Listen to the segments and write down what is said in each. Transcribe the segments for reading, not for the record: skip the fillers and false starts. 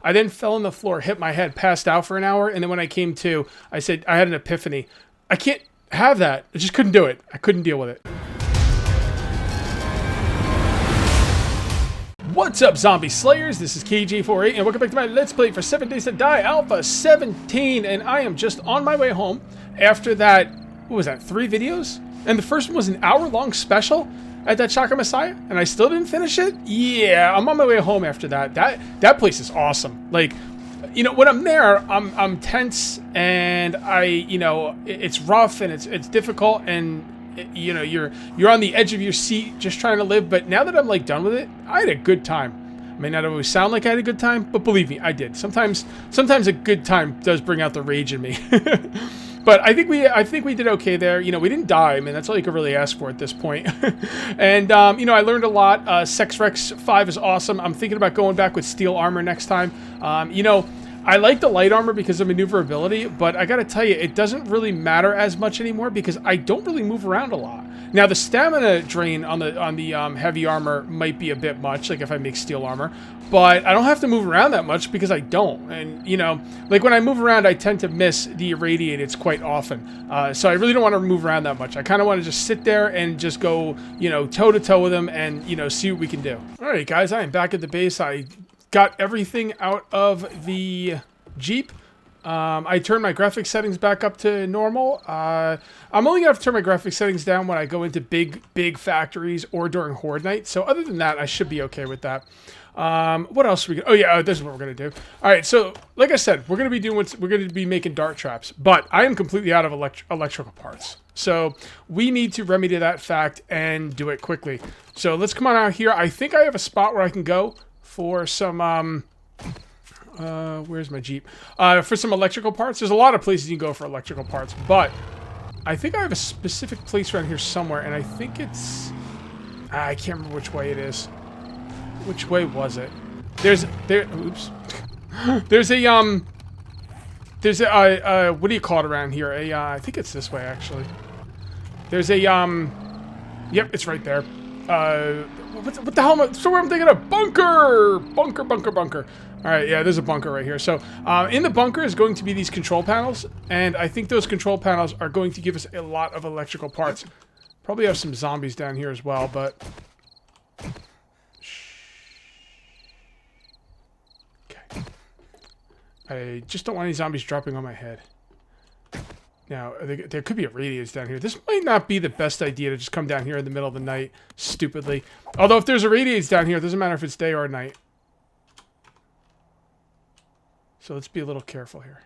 I then fell on the floor, hit my head, passed out for an hour, and then when I came to, I said, I had an epiphany. I can't have that. I just couldn't do it. I couldn't deal with it. What's up, Zombie Slayers? This is KJ48, and welcome back to my Let's Play for 7 Days to Die Alpha 17, and I am just on my way home after that, what was that, 3 videos? And the first one was an hour-long special at that Chaka Messiah, and I still didn't finish it? Yeah, I'm on my way home after that. That place is awesome. Like, you know, when I'm there, I'm tense, and it's rough, and it's difficult, and you know, you're on the edge of your seat just trying to live. But now that I'm like done with it, I had a good time. I may not always sound like I had a good time, but believe me, I did. Sometimes a good time does bring out the rage in me. But I think we did okay there. You know, we didn't die. I mean, that's all you could really ask for at this point. And you know, I learned a lot. Sex Rex 5 is awesome. I'm thinking about going back with steel armor next time. You know, I like the light armor because of maneuverability, but I gotta tell you, it doesn't really matter as much anymore because I don't really move around a lot. Now, the stamina drain on the heavy armor might be a bit much, like if I make steel armor, but I don't have to move around that much because I don't. And, you know, like when I move around, I tend to miss the irradiated quite often. So I really don't want to move around that much. I kind of want to just sit there and just go, you know, toe-to-toe with them and, you know, see what we can do. All right, guys, I am back at the base. I got everything out of the Jeep. I turned my graphics settings back up to normal. I'm only going to have to turn my graphics settings down when I go into big factories or during Horde Night. So other than that, I should be okay with that. What else are we gonna... Oh yeah, this is what we're going to do. All right, so like I said, we're going to be making dart traps, but I am completely out of electrical parts. So we need to remedy that fact and do it quickly. So let's come on out here. I think I have a spot where I can go for some, where's my Jeep? For some electrical parts. There's a lot of places you can go for electrical parts, but I think I have a specific place around here somewhere, and I think it's... I can't remember which way it is. Which way was it? Oops. There's a, what do you call it around here? I think it's this way, actually. There's a, yep, it's right there. What the hell am I... So I'm thinking of bunker! Bunker. All right, yeah, there's a bunker right here. So in the bunker is going to be these control panels, and I think those control panels are going to give us a lot of electrical parts. Probably have some zombies down here as well, but... Okay. I just don't want any zombies dropping on my head. Now, there could be a radius down here. This might not be the best idea to just come down here in the middle of the night, stupidly. Although if there's a radius down here, it doesn't matter if it's day or night. So let's be a little careful here.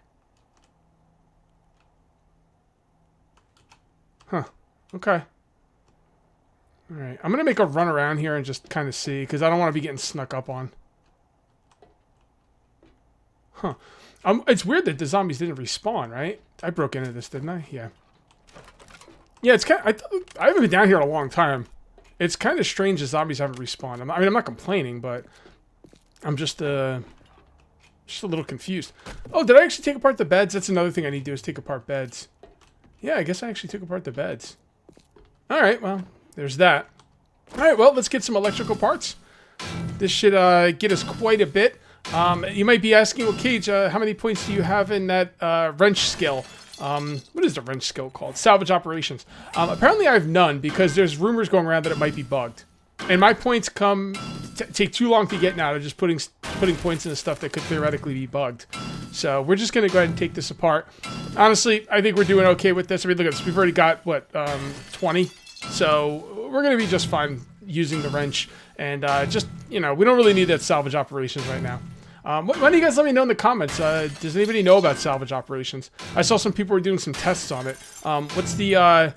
Huh. Okay. Alright. I'm going to make a run around here and just kind of see, because I don't want to be getting snuck up on. Huh. It's weird that the zombies didn't respawn, right? I broke into this, didn't I? Yeah. Yeah, it's kind of... I haven't been down here in a long time. It's kind of strange the zombies haven't respawned. I mean, I'm not complaining, but... I'm just a little confused. Oh, did I actually take apart the beds? That's another thing I need to do is take apart beds. Yeah, I guess I actually took apart the beds. Alright, well, there's that. Alright, well, let's get some electrical parts. This should get us quite a bit. You might be asking, well, Cage, how many points do you have in that wrench skill? What is the wrench skill called? Salvage operations. Apparently I have none because there's rumors going around that it might be bugged. And my points take too long to get now to just putting points into stuff that could theoretically be bugged. So we're just going to go ahead and take this apart. Honestly, I think we're doing okay with this. I mean, look at this. We've already got, what, 20? So we're going to be just fine using the wrench. And just, you know, we don't really need that salvage operations right now. Why don't you guys let me know in the comments? Does anybody know about salvage operations? I saw some people were doing some tests on it. What's the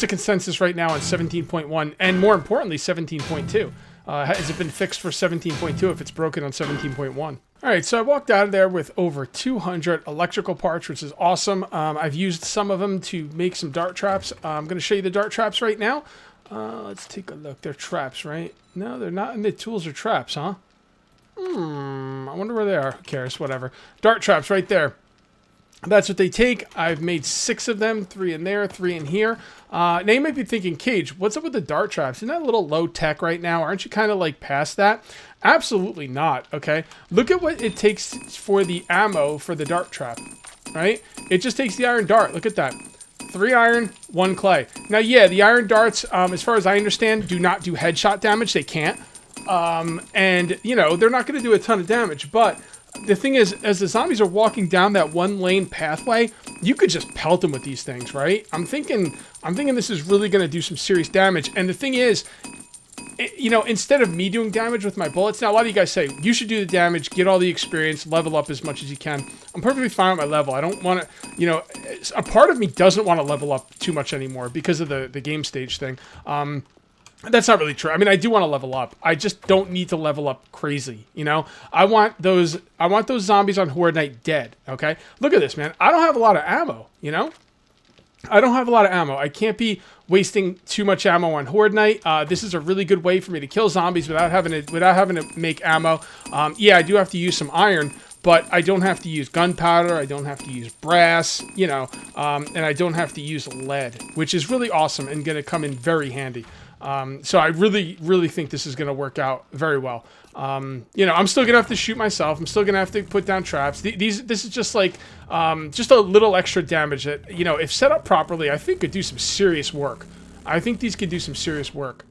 consensus right now on 17.1 and more importantly 17.2? Has it been fixed for 17.2 if it's broken on 17.1? Alright, so I walked out of there with over 200 electrical parts, which is awesome. I've used some of them to make some dart traps. I'm going to show you the dart traps right now. Let's take a look. They're traps, right? No, they're not in the tools or traps, huh? I wonder where they are. Who cares? Whatever. Dart traps right there. That's what they take. I've made 6 of them, 3 in there, 3 in here. Now you might be thinking, Cage, what's up with the dart traps? Isn't that a little low tech right now? Aren't you kind of like past that? Absolutely not, okay? Look at what it takes for the ammo for the dart trap, right? It just takes the iron dart. Look at that. 3 iron, 1 clay. Now, yeah, the iron darts, as far as I understand, do not do headshot damage. They can't. And, you know, they're not going to do a ton of damage, but the thing is, as the zombies are walking down that 1-lane pathway, you could just pelt them with these things, right? I'm thinking this is really going to do some serious damage. And the thing is, you know, instead of me doing damage with my bullets, now a lot of you guys say, you should do the damage, get all the experience, level up as much as you can. I'm perfectly fine with my level. I don't want to, you know, a part of me doesn't want to level up too much anymore because of the game stage thing. That's not really true. I mean, I do want to level up. I just don't need to level up crazy, you know? I want those zombies on Horde Night dead, okay? Look at this, man. I don't have a lot of ammo, you know? I don't have a lot of ammo. I can't be wasting too much ammo on Horde Night. This is a really good way for me to kill zombies without having to make ammo. Yeah, I do have to use some iron, but I don't have to use gunpowder. I don't have to use brass, you know, and I don't have to use lead, which is really awesome and going to come in very handy. So I really, really think this is going to work out very well. You know, I'm still going to have to shoot myself. I'm still going to have to put down traps. This is just like, just a little extra damage that, you know, if set up properly, I think could do some serious work. I think these could do some serious work.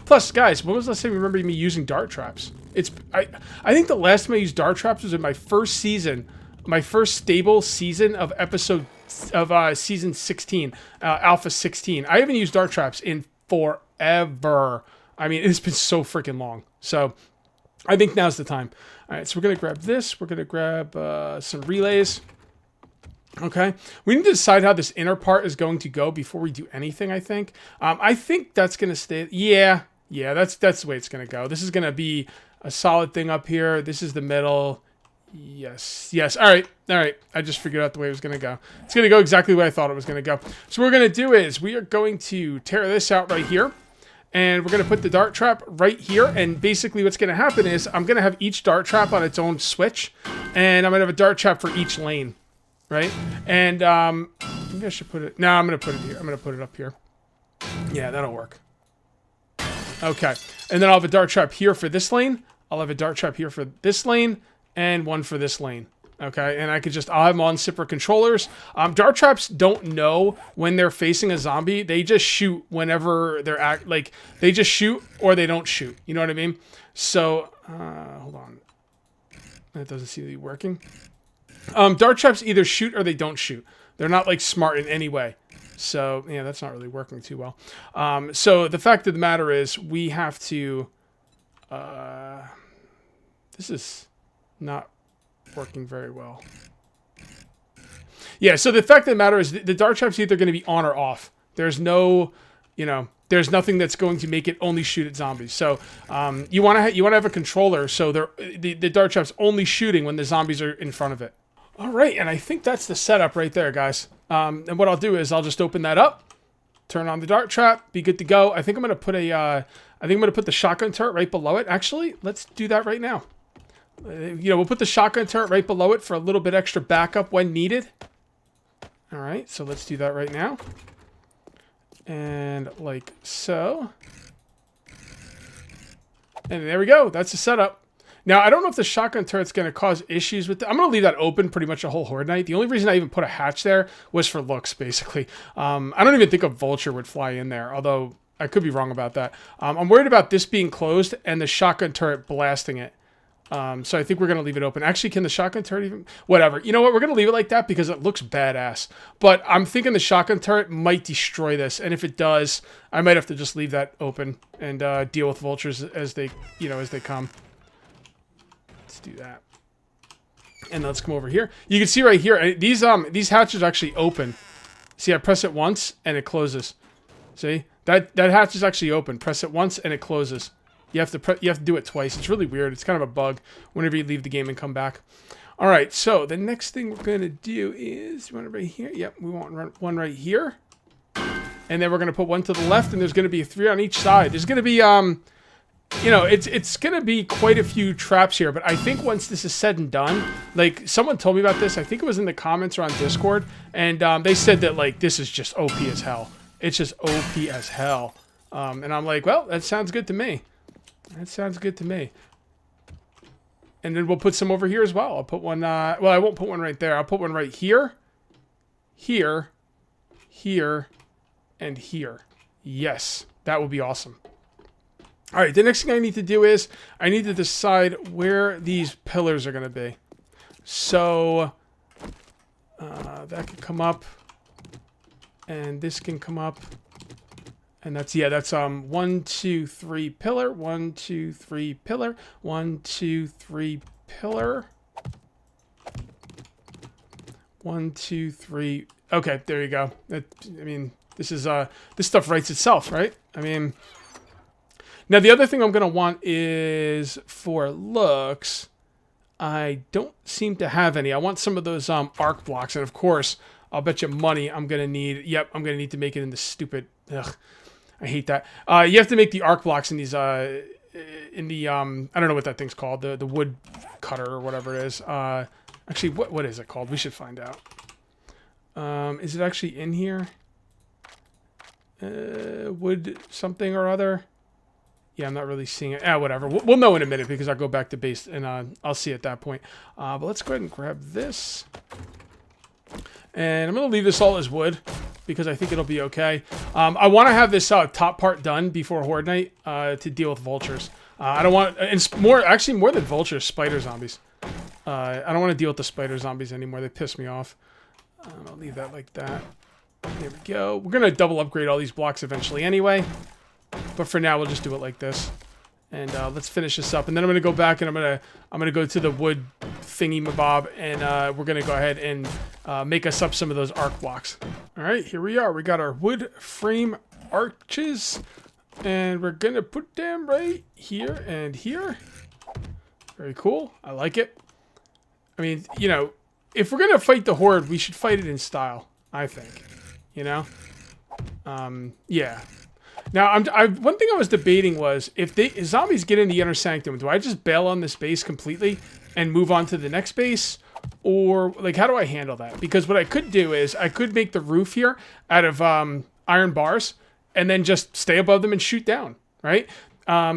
Plus, guys, when was the last time you remember me using dart traps? I think the last time I used dart traps was in my first season, my first stable season of season 16, Alpha 16. I haven't used dart traps in forever. I mean, it's been so freaking long. So I think now's the time. All right, so we're going to grab this. We're going to grab some relays. Okay. We need to decide how this inner part is going to go before we do anything, I think. I think that's going to stay. Yeah, that's the way it's going to go. This is going to be a solid thing up here. This is the middle. Yes. All right. I just figured out the way it was going to go. It's going to go exactly the way I thought it was going to go. So what we're going to do is we are going to tear this out right here. And we're going to put the dart trap right here. And basically what's going to happen is I'm going to have each dart trap on its own switch. And I'm going to have a dart trap for each lane. Right? And maybe I should put it... No, I'm going to put it here. I'm going to put it up here. Yeah, that'll work. Okay. And then I'll have a dart trap here for this lane. I'll have a dart trap here for this lane. And one for this lane. Okay, and I'll have them on separate controllers. Dart traps don't know when they're facing a zombie. They just shoot whenever they're they just shoot or they don't shoot. You know what I mean? So, hold on. That doesn't seem to be working. Dart traps either shoot or they don't shoot. They're not like smart in any way. So, yeah, that's not really working too well. So the fact of the matter is we have to, this is not working very well. Yeah, so the fact of the matter is the dart trap's either going to be on or off. There's no, you know, there's nothing that's going to make it only shoot at zombies. So you want to have a controller so the dart trap's only shooting when the zombies are in front of it. All right, and I think that's the setup right there, guys. And what I'll do is I'll just open that up, turn on the dart trap, be good to go. I think I'm going to put the shotgun turret right below it. Actually, let's do that right now. You know, we'll put the shotgun turret right below it for a little bit extra backup when needed. All right, so let's do that right now. And like so. And there we go. That's the setup. Now, I don't know if the shotgun turret's going to cause issues with I'm going to leave that open pretty much a whole Horde Night. The only reason I even put a hatch there was for looks, basically. I don't even think a vulture would fly in there, although I could be wrong about that. I'm worried about this being closed and the shotgun turret blasting it. So I think we're going to leave it open. Actually, can the shotgun turret even... Whatever. You know what? We're going to leave it like that because it looks badass. But I'm thinking the shotgun turret might destroy this. And if it does, I might have to just leave that open and deal with vultures as they come. Let's do that. And let's come over here. You can see right here, these hatches actually open. See, I press it once and it closes. See? That hatch is actually open. Press it once and it closes. You have to do it twice. It's really weird. It's kind of a bug whenever you leave the game and come back. All right, so the next thing we're going to do is, you want it right here? Yep, we want one right here. And then we're going to put one to the left, and there's going to be 3 on each side. There's going to be, you know, it's gonna be quite a few traps here, but I think once this is said and done, like someone told me about this, I think it was in the comments or on Discord, and they said that like this is just OP as hell. It's just OP as hell. And I'm like, well, that sounds good to me. That sounds good to me. And then we'll put some over here as well. I'll put one, well, I won't put one right there. I'll put one right here, here, here, and here. Yes, that would be awesome. All right, the next thing I need to do is I need to decide where these pillars are going to be. So that can come up, and this can come up. And that's, yeah, that's 1, 2, 3 pillar, 1, 2, 3 pillar, 1, 2, 3 pillar, 1, 2, 3. Okay, there you go. I mean, this is this stuff writes itself, right? I mean, now the other thing I'm gonna want is for looks. I don't seem to have any. I want some of those arc blocks, and of course, I'll bet you money I'm gonna need. Yep, I'm gonna need to make it into stupid. Ugh. I hate that. You have to make the arc blocks in these, in the, I don't know what that thing's called, the wood cutter or whatever it is. Actually, what is it called? We should find out. Is it actually in here? Wood something or other? Yeah, I'm not really seeing it. Whatever. We'll know in a minute because I'll go back to base and I'll see at that point. But let's go ahead and grab this. And I'm going to leave this all as wood, because I think it'll be okay. I want to have this top part done before Horde Night to deal with vultures. I don't want, and actually more than vultures, spider zombies. I don't want to deal with the spider zombies anymore. They piss me off. I'll leave that like that. There we go. We're gonna double upgrade all these blocks eventually anyway, but for now we'll just do it like this. And let's finish this up, and then I'm gonna go back and I'm gonna go to the wood thingy mabob, and we're gonna go ahead and make us up some of those arc blocks. All right, here we are. We got our wood frame arches, and we're gonna put them right here and here. Very cool. I like it. I mean, you know, if we're gonna fight the Horde, we should fight it in style, I think. You know? Yeah. Now, one thing I was debating was, if zombies get in the inner sanctum, do I just bail on this base completely and move on to the next base? Or, like, how do I handle that? Because what I could do is, I could make the roof here out of iron bars, and then just stay above them and shoot down, right? I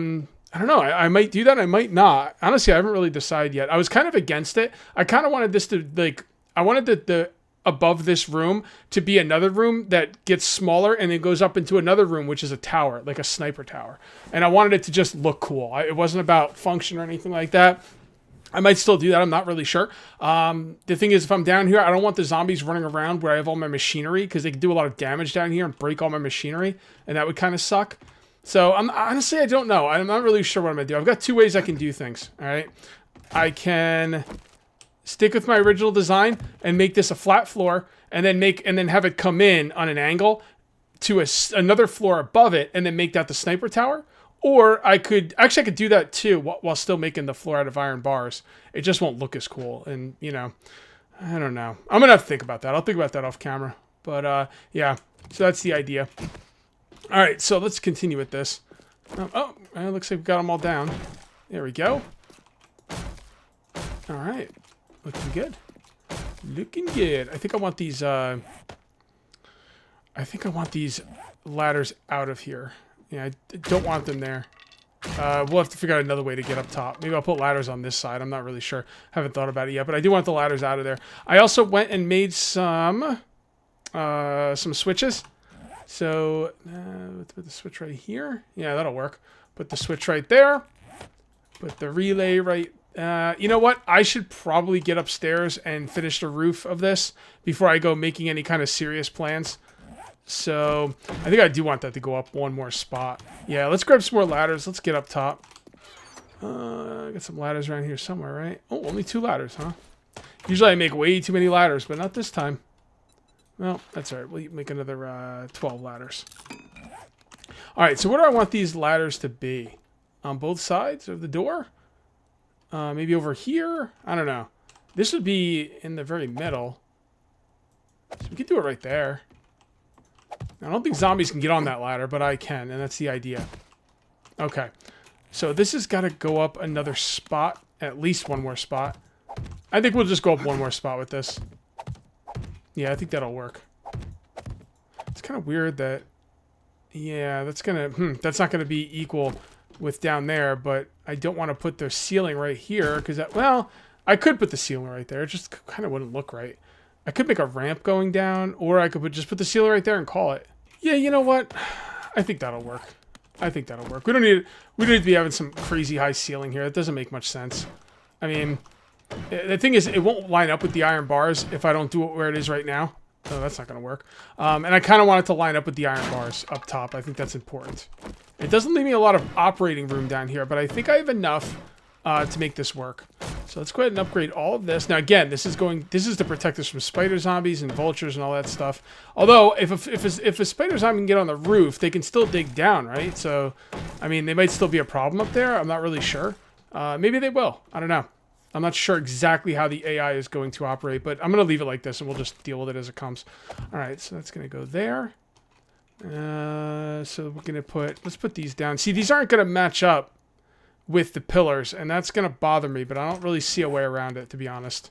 don't know. I might do that. I might not. Honestly, I haven't really decided yet. I was kind of against it. I kind of wanted this to, like, I wanted the above this room to be another room that gets smaller and then goes up into another room, which is a tower, like a sniper tower. And I wanted it to just look cool. It wasn't about function or anything like that. I might still do that. I'm not really sure. The thing is, if I'm down here, I don't want the zombies running around where I have all my machinery, because they can do a lot of damage down here and break all my machinery, and that would kind of suck. So honestly, I don't know. I'm not really sure what I'm gonna do. I've got two ways I can do things. All right, I can stick with my original design and make this a flat floor, and then have it come in on an angle to another floor above it, and then make that the sniper tower. Or I could do that too while still making the floor out of iron bars. It just won't look as cool, and you know, I don't know. I'm gonna have to think about that. I'll think about that off camera. But yeah, so that's the idea. All right, so let's continue with this. Oh, it looks like we've got them all down. There we go. All right, looking good. Looking good. I think I want these. I think I want these ladders out of here. Yeah, I don't want them there. We'll have to figure out another way to get up top. Maybe I'll put ladders on this side. I'm not really sure. Haven't thought about it yet, but I do want the ladders out of there. I also went and made some switches. So, let's put the switch right here. Yeah, that'll work. Put the switch right there. Put the relay right... you know what? I should probably get upstairs and finish the roof of this before I go making any kind of serious plans. So, I think I do want that to go up one more spot. Yeah, let's grab some more ladders. Let's get up top. I got some ladders around here somewhere, right? Oh, only 2 ladders, huh? Usually I make way too many ladders, but not this time. Well, that's all right. We'll make another 12 ladders. All right, so where do I want these ladders to be? On both sides of the door? Maybe over here? I don't know. This would be in the very middle. So we could do it right there. I don't think zombies can get on that ladder, but I can, and that's the idea. Okay. So this has got to go up another spot, at least one more spot. I think we'll just go up one more spot with this. Yeah, I think that'll work. It's kind of weird that, yeah, that's not gonna be equal with down there, but I don't want to put the ceiling right here because that, well, I could put the ceiling right there. It just kind of wouldn't look right. I could make a ramp going down, or I could just put the ceiling right there and call it. Yeah, you know what? I think that'll work. I think that'll work. We don't need to be having some crazy high ceiling here. It doesn't make much sense. I mean, the thing is, it won't line up with the iron bars if I don't do it where it is right now. So that's not going to work. And I kind of want it to line up with the iron bars up top. I think that's important. It doesn't leave me a lot of operating room down here, but I think I have enough to make this work. So let's go ahead and upgrade all of this. Now again, this is to protect us from spider zombies and vultures and all that stuff. Although if a spider zombie can get on the roof, they can still dig down, right? So I mean, they might still be a problem up there. I'm not really sure. Maybe they will. I don't know. I'm not sure exactly how the AI is going to operate, but I'm going to leave it like this and we'll just deal with it as it comes. All right, so that's going to go there. So we're going to let's put these down. See, these aren't going to match up with the pillars, and that's going to bother me, but I don't really see a way around it, to be honest.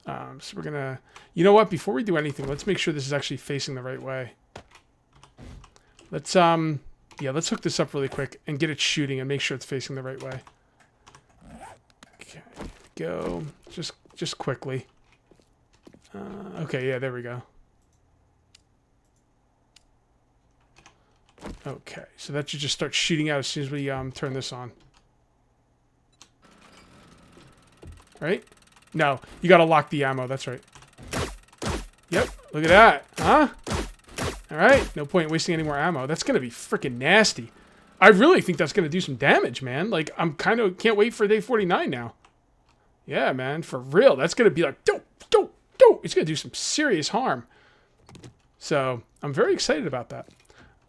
So we're going to, you know what, before we do anything, let's make sure this is actually facing the right way. Let's hook this up really quick and get it shooting and make sure it's facing the right way. Okay, go, just quickly. Okay, yeah, there we go. Okay, so that should just start shooting out as soon as we turn this on. Right? No, you gotta lock the ammo, that's right. Yep, look at that, huh? Alright, no point wasting any more ammo. That's gonna be freaking nasty. I really think that's gonna do some damage, man. Like, I'm kind of, can't wait for day 49 now. Yeah, man, for real. That's gonna be like, do. It's gonna do some serious harm. So, I'm very excited about that.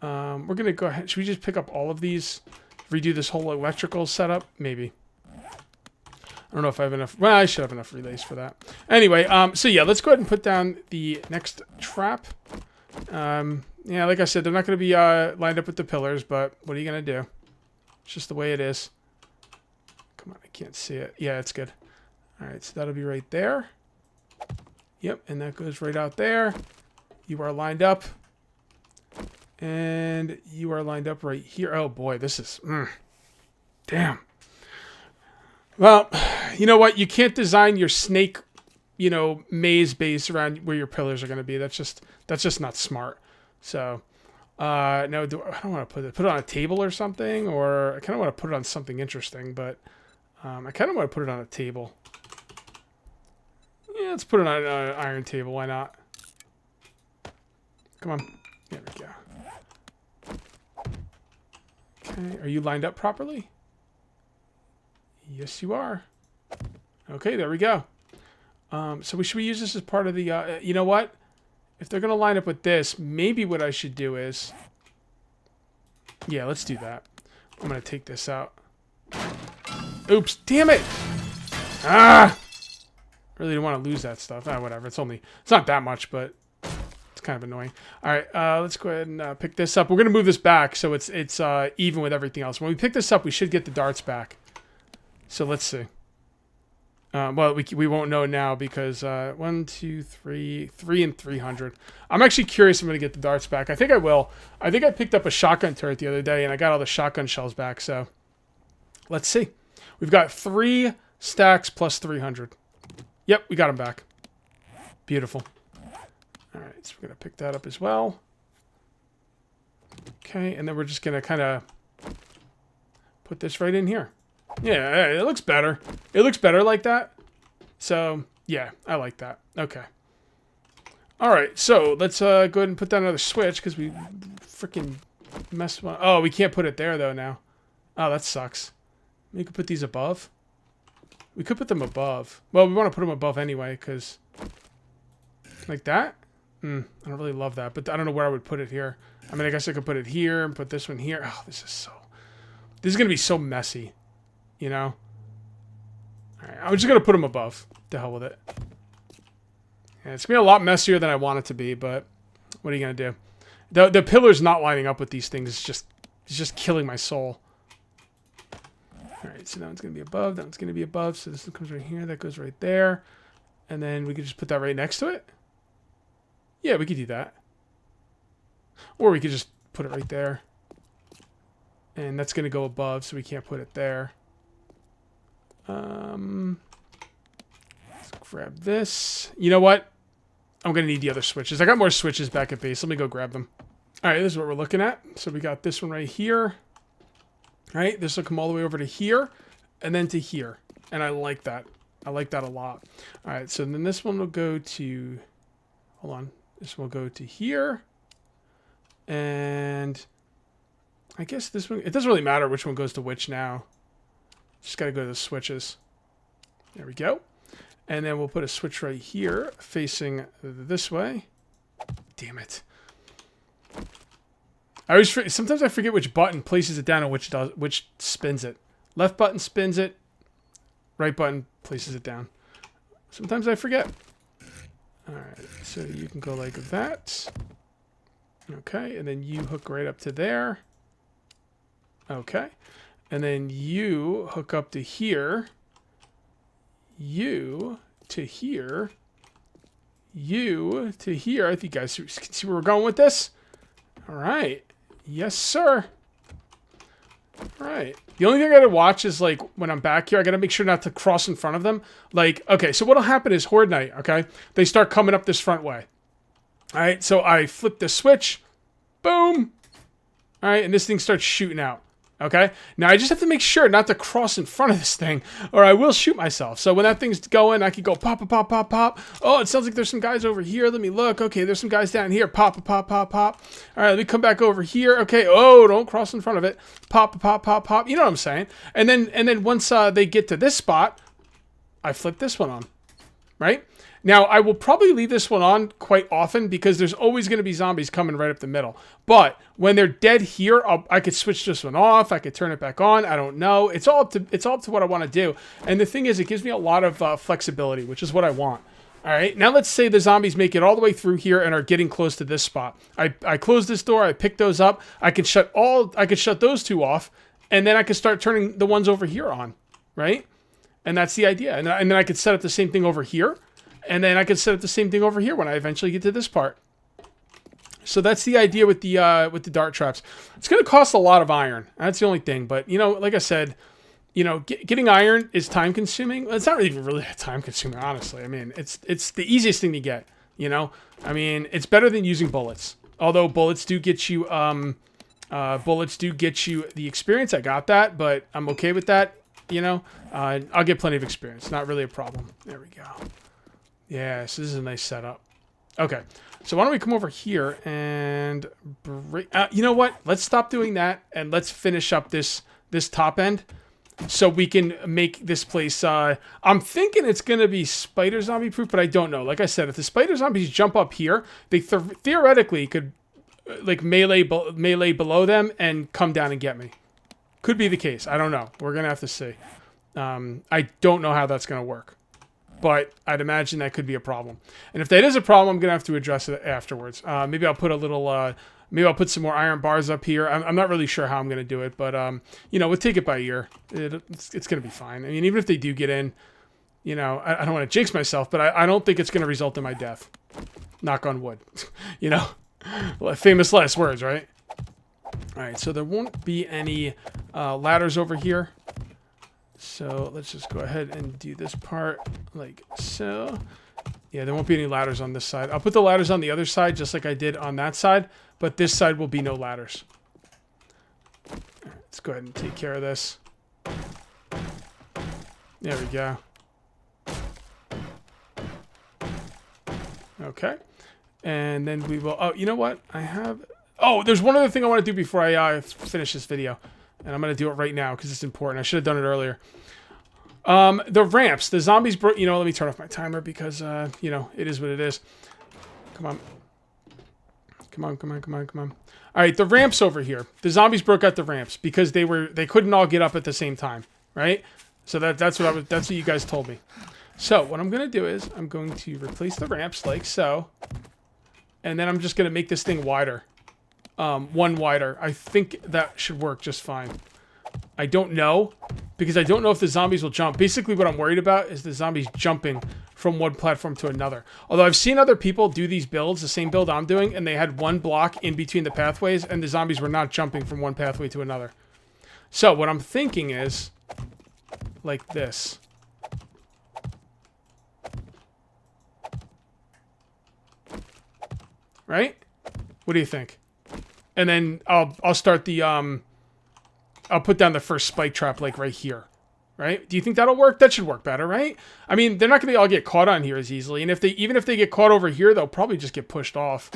We're gonna go ahead, should we just pick up all of these? Redo this whole electrical setup? Maybe. I don't know if I have enough. Well, I should have enough relays for that. Anyway, so yeah, let's go ahead and put down the next trap. Yeah, like I said, they're not going to be lined up with the pillars, but what are you going to do? It's just the way it is. Come on, I can't see it. Yeah, it's good. All right, so that'll be right there. Yep, and that goes right out there. You are lined up. And you are lined up right here. Oh, boy, this is... damn. Well, you know what? You can't design your snake, maze base around where your pillars are going to be. That's just not smart. So, no, I don't want to put it on a table or something, or I kind of want to put it on something interesting, but I kind of want to put it on a table. Yeah, let's put it on an iron table. Why not? Come on. There we go. Okay, are you lined up properly? Yes, you are. Okay, there we go. So should we use this as part of the... you know what? If they're going to line up with this, maybe what I should do is... Yeah, let's do that. I'm going to take this out. Oops, damn it! Ah! Really don't want to lose that stuff. Whatever. It's not that much, but it's kind of annoying. All right, let's go ahead and pick this up. We're going to move this back so it's even with everything else. When we pick this up, we should get the darts back. So let's see. Well, we won't know now because 1, 2, 3 and 300. I'm actually curious if I'm going to get the darts back. I think I will. I think I picked up a shotgun turret the other day and I got all the shotgun shells back. So let's see. We've got 3 stacks plus 300. Yep, we got them back. Beautiful. All right, so we're going to pick that up as well. Okay, and then we're just going to kind of put this right in here. Yeah, it looks better. It looks better like that. So, yeah, I like that. Okay. All right, so let's go ahead and put down another switch because we freaking messed one. Oh, we can't put it there, though, now. Oh, that sucks. We could put these above. We could put them above. Well, we want to put them above anyway because... Like that? I don't really love that, but I don't know where I would put it here. I mean, I guess I could put it here and put this one here. Oh, this is going to be so messy. You know? Alright, I'm just going to put them above. To hell with it. Yeah, it's going to be a lot messier than I want it to be, but what are you going to do? The pillar's not lining up with these things. It's just killing my soul. All right, so that one's going to be above. That one's going to be above. So this one comes right here. That goes right there. And then we could just put that right next to it. Yeah, we could do that. Or we could just put it right there. And that's going to go above, so we can't put it there. Let's grab this. You know what? I'm going to need the other switches. I got more switches back at base. Let me go grab them. All right, this is what we're looking at. So we got this one right here. All right, this will come all the way over to here and then to here. And I like that. I like that a lot. All right, so then this one will go to... Hold on. This one will go to here. And... I guess this one... It doesn't really matter which one goes to which now. Just got to go to the switches. There we go. And then we'll put a switch right here facing this way. Damn it. Sometimes I forget which button places it down and which spins it. Left button spins it. Right button places it down. Sometimes I forget. Alright, so you can go like that. Okay, and then you hook right up to there. Okay. And then you hook up to here. You to here. You to here. I think you guys can see where we're going with this. All right. Yes, sir. All right. The only thing I gotta watch is, like, when I'm back here, I gotta make sure not to cross in front of them. Like, okay, so what'll happen is Horde Night, okay? They start coming up this front way. All right, so I flip the switch. Boom. All right, and this thing starts shooting out. Okay, now I just have to make sure not to cross in front of this thing, or I will shoot myself. So when that thing's going, I can go pop, pop, pop, pop, pop. Oh, it sounds like there's some guys over here. Let me look. Okay, there's some guys down here. Pop, pop, pop, pop, pop. All right, let me come back over here. Okay. Oh, don't cross in front of it. Pop, pop, pop, pop. You know what I'm saying? And then once they get to this spot, I flip this one on. Right? Now, I will probably leave this one on quite often because there's always going to be zombies coming right up the middle. But when they're dead here, I could switch this one off. I could turn it back on. I don't know. It's all up to what I want to do. And the thing is, it gives me a lot of flexibility, which is what I want. All right. Now let's say the zombies make it all the way through here and are getting close to this spot. I close this door. I pick those up. I could shut those two off, and then I could start turning the ones over here on. Right. And that's the idea. And then I could set up the same thing over here. And then I can set up the same thing over here when I eventually get to this part. So that's the idea with the dart traps. It's going to cost a lot of iron. That's the only thing. But, you know, like I said, you know, getting iron is time consuming. It's not even really time consuming, honestly. I mean, it's the easiest thing to get, you know. I mean, it's better than using bullets. Although bullets do get you the experience. I got that, but I'm okay with that, you know. I'll get plenty of experience. Not really a problem. There we go. Yeah, so this is a nice setup. Okay, so why don't we come over here and break... you know what? Let's stop doing that, and let's finish up this top end so we can make this place... I'm thinking it's going to be spider zombie proof, but I don't know. Like I said, if the spider zombies jump up here, they theoretically could like melee below them and come down and get me. Could be the case. I don't know. We're going to have to see. I don't know how that's going to work. But I'd imagine that could be a problem. And if that is a problem, I'm going to have to address it afterwards. Maybe I'll put a little... maybe I'll put some more iron bars up here. I'm not really sure how I'm going to do it. But, you know, we'll take it by ear. It's going to be fine. I mean, even if they do get in, you know, I don't want to jinx myself, but I don't think it's going to result in my death. Knock on wood. You know? Famous last words, right? All right, so there won't be any ladders over here. So let's just go ahead and do this part like so. Yeah, there won't be any ladders on this side. I'll put the ladders on the other side just like I did on that side, but this side will be no ladders. All right, let's go ahead and take care of this. There we go. Okay. And then we will... Oh, you know what? I have... Oh, there's one other thing I want to do before I finish this video. And I'm going to do it right now because it's important. I should have done it earlier. The ramps. The zombies broke... You know, let me turn off my timer because, you know, it is what it is. Come on. Come on, come on, come on, come on. All right, the ramps over here. The zombies broke out the ramps because they couldn't all get up at the same time, right? So that's what you guys told me. So what I'm going to do is I'm going to replace the ramps like so. And then I'm just going to make this thing wider. One wider. I think that should work just fine. I don't know because I don't know if the zombies will jump. Basically, what I'm worried about is the zombies jumping from one platform to another. Although I've seen other people do these builds, the same build I'm doing, and they had one block in between the pathways, and the zombies were not jumping from one pathway to another. So what I'm thinking is like this. Right? What do you think? And then I'll start the I'll put down the first spike trap like right here. Right? Do you think that'll work? That should work better, right? I mean, they're not going to all get caught on here as easily. And even if they get caught over here, they'll probably just get pushed off.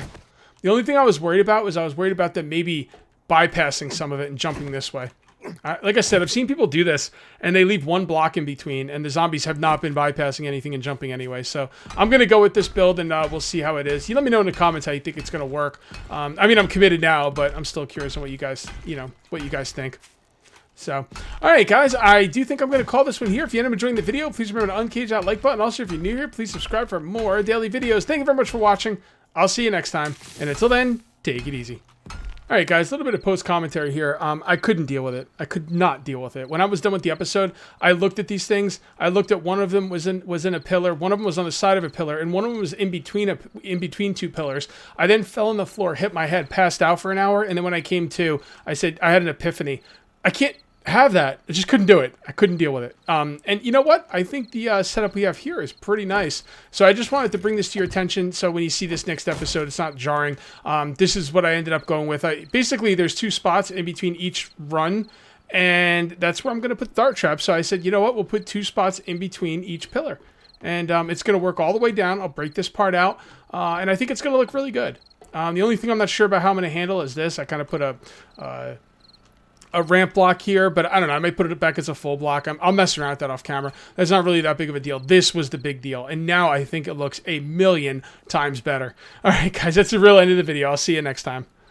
The only thing I was worried about was them maybe bypassing some of it and jumping this way. Like I said, I've seen people do this, and they leave one block in between, and the zombies have not been bypassing anything and jumping anyway. So I'm going to go with this build, and we'll see how it is. You let me know in the comments how you think it's going to work. I mean, I'm committed now, but I'm still curious on what you guys, what you guys think. So, all right, guys, I do think I'm going to call this one here. If you end up enjoying the video, please remember to uncage that like button. Also, if you're new here, please subscribe for more daily videos. Thank you very much for watching. I'll see you next time. And until then, take it easy. All right, guys, a little bit of post-commentary here. I couldn't deal with it. I could not deal with it. When I was done with the episode, I looked at these things. I looked at one of them was in a pillar. One of them was on the side of a pillar, and one of them was in between two pillars. I then fell on the floor, hit my head, passed out for an hour, and then when I came to, I said, I had an epiphany. I can't have that. I just couldn't do it. I couldn't deal with it. And you know what? I think the setup we have here is pretty nice. So I just wanted to bring this to your attention so when you see this next episode, it's not jarring. This is what I ended up going with. Basically, there's 2 spots in between each run, and that's where I'm going to put the dart trap. So I said, you know what? We'll put 2 spots in between each pillar. And it's going to work all the way down. I'll break this part out, and I think it's going to look really good. The only thing I'm not sure about how I'm going to handle is this. I kind of put a ramp block here, but I don't know. I might put it back as a full block. I'll mess around with that off camera. That's not really that big of a deal. This was the big deal, and now I think it looks a million times better. All right, guys, that's the real end of the video. I'll see you next time.